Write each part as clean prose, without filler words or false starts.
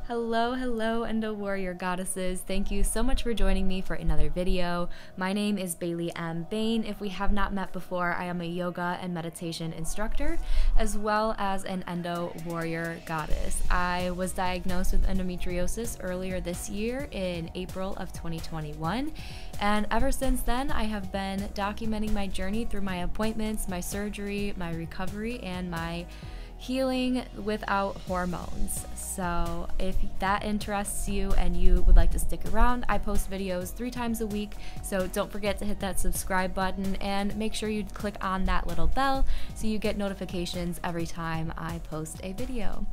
Hello, Endo Warrior Goddesses. Thank you so much for joining me for another video. My name is Bailey M. Bain. If we have not met before, I am a yoga and meditation instructor, as well as an Endo Warrior Goddess. I was diagnosed with endometriosis earlier this year in April of 2021, and ever since then, I have been documenting my journey through my appointments, my surgery, my recovery, and my healing without hormones. So if that interests you and you would like to stick around, I post videos 3 times a week, so don't forget to hit that subscribe button and make sure you click on that little bell so you get notifications every time I post a video.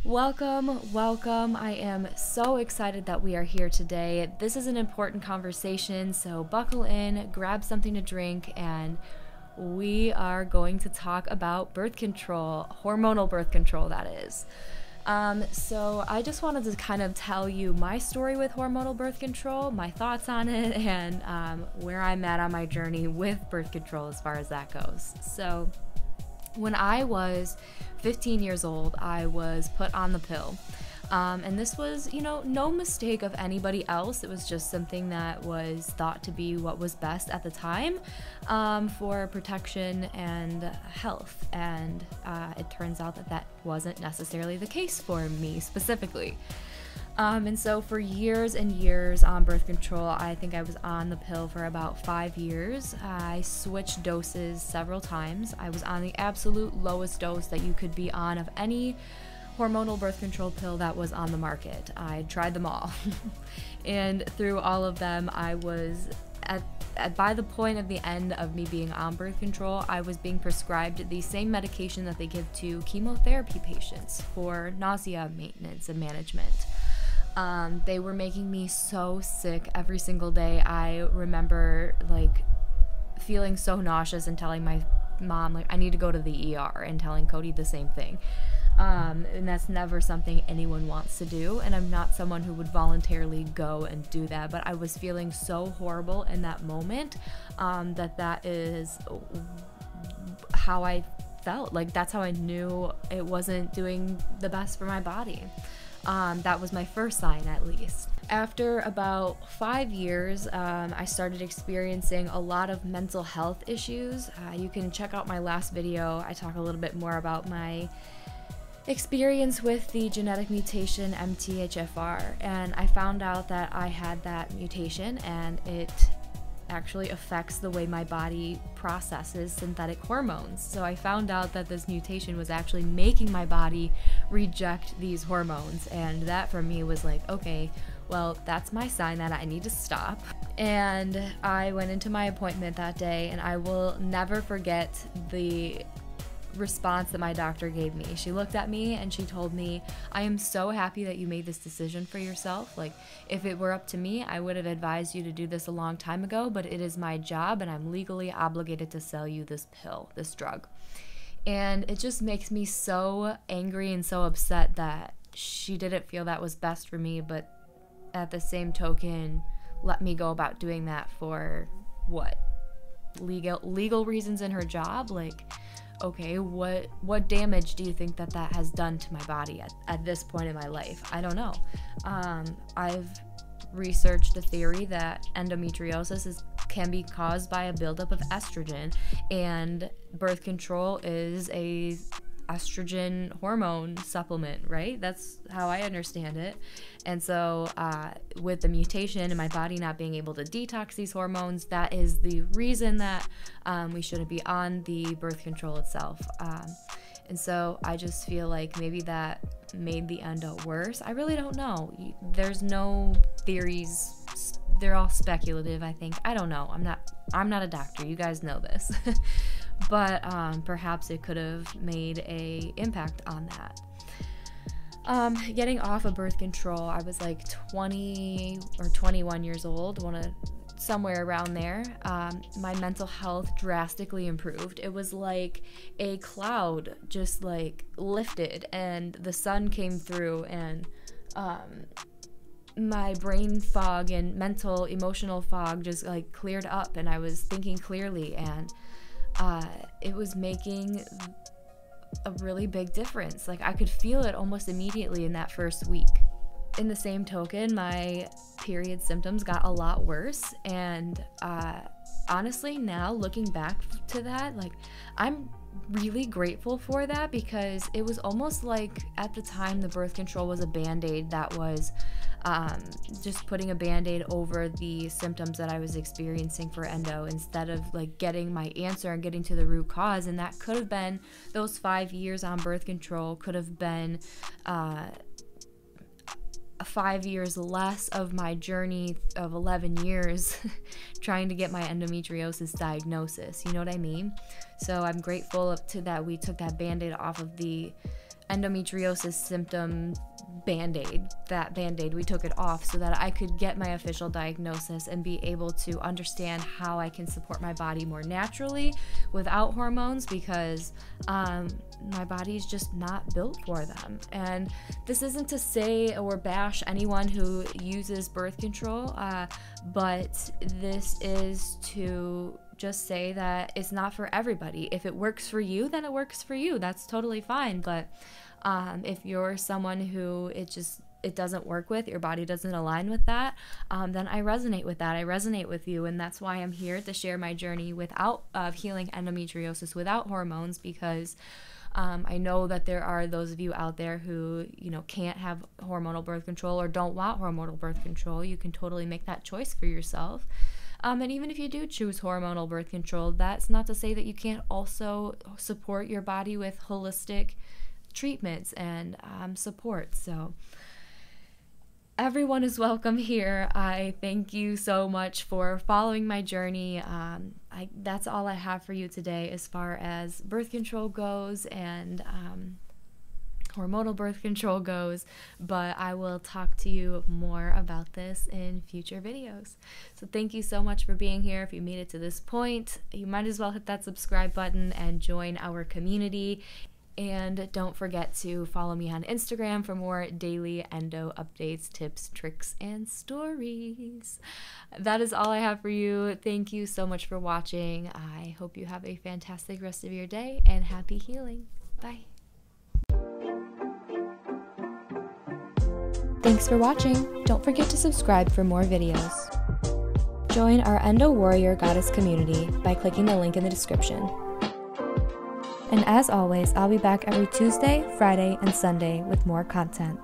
Welcome. I am so excited that we are here today. This is an important conversation, so buckle in, grab something to drink, and we are going to talk about birth control, hormonal birth control, that is. So I just wanted to kind of tell you my story with hormonal birth control, my thoughts on it, and where I'm at on my journey with birth control as far as that goes. So when I was 15 years old, I was put on the pill. And this was, no mistake of anybody else. It was just something that was thought to be what was best at the time for protection and health. And it turns out that that wasn't necessarily the case for me specifically. And so for years and years on birth control, I think I was on the pill for about 5 years. I switched doses several times. I was on the absolute lowest dose that you could be on of any hormonal birth control pill that was on the market. I tried them all. And through all of them, I was by the point of the end of me being on birth control, I was being prescribed the same medication that they give to chemotherapy patients for nausea maintenance and management. They were making me so sick every single day. I remember feeling so nauseous and telling my mom I need to go to the ER, and telling Cody the same thing. And that's never something anyone wants to do, and I'm not someone who would voluntarily go and do that, but I was feeling so horrible in that moment that is how I felt. That's how I knew it wasn't doing the best for my body. That was my first sign, at least. After about 5 years, I started experiencing a lot of mental health issues. You can check out my last video. I talk a little bit more about my experience with the genetic mutation MTHFR, and I found out that I had that mutation, and it actually affects the way my body processes synthetic hormones. So I found out that this mutation was actually making my body reject these hormones, and that for me was okay, well, that's my sign that I need to stop. And I went into my appointment that day, and I will never forget the response that my doctor gave me. She looked at me and she told me, "I am so happy that you made this decision for yourself. If it were up to me, I would have advised you to do this a long time ago, but it is my job and I'm legally obligated to sell you this pill, this drug." And it just makes me so angry and so upset that she didn't feel that was best for me, but at the same token, let me go about doing that for what? Legal reasons in her job? Okay, what damage do you think that has done to my body at this point in my life? I don't know. I've researched the theory that endometriosis can be caused by a buildup of estrogen, and birth control is a estrogen hormone supplement, right? That's how I understand it. And so with the mutation and my body not being able to detox these hormones, that is the reason that we shouldn't be on the birth control itself. And so I just feel maybe that made the endo worse. I really don't know. There's no theories. They're all speculative, I think. I don't know. I'm not a doctor. You guys know this. But perhaps it could have made an impact on that. Getting off of birth control, I was 20 or 21 years old, somewhere around there. My mental health drastically improved. It was like a cloud just lifted and the sun came through, and my brain fog and mental emotional fog just cleared up, and I was thinking clearly, and it was making a really big difference. Like, I could feel it almost immediately in that first week. In the same token, my period symptoms got a lot worse, and honestly, now looking back to that, like, I'm really grateful for that, because it was almost like at the time the birth control was a band-aid that was just putting a band-aid over the symptoms that I was experiencing for endo, instead of like getting my answer and getting to the root cause. And that could have been, those 5 years on birth control could have been 5 years less of my journey of 11 years trying to get my endometriosis diagnosis. You know what I mean? So I'm grateful to that we took that band-aid off of the endometriosis symptom band-aid. That band-aid, we took it off so that I could get my official diagnosis and be able to understand how I can support my body more naturally without hormones, because my body's just not built for them. And this isn't to say or bash anyone who uses birth control, but this is to just say that it's not for everybody. If it works for you, then it works for you. That's totally fine. But if you're someone who it doesn't work with, your body doesn't align with that, then I resonate with that. I resonate with you, and that's why I'm here to share my journey of healing endometriosis without hormones, because I know that there are those of you out there who, can't have hormonal birth control or don't want hormonal birth control. You can totally make that choice for yourself. And even if you do choose hormonal birth control, that's not to say that you can't also support your body with holistic treatments and support. So everyone is welcome here. I thank you so much for following my journey. That's all I have for you today as far as birth control goes and hormonal birth control goes, but I will talk to you more about this in future videos. So thank you so much for being here. If you made it to this point, you might as well hit that subscribe button and join our community. And don't forget to follow me on Instagram for more daily endo updates, tips, tricks, and stories. That is all I have for you. Thank you so much for watching. I hope you have a fantastic rest of your day, and happy healing. Bye. Thanks for watching. Don't forget to subscribe for more videos. Join our Endo Warrior Goddess community by clicking the link in the description. And as always, I'll be back every Tuesday, Friday, and Sunday with more content.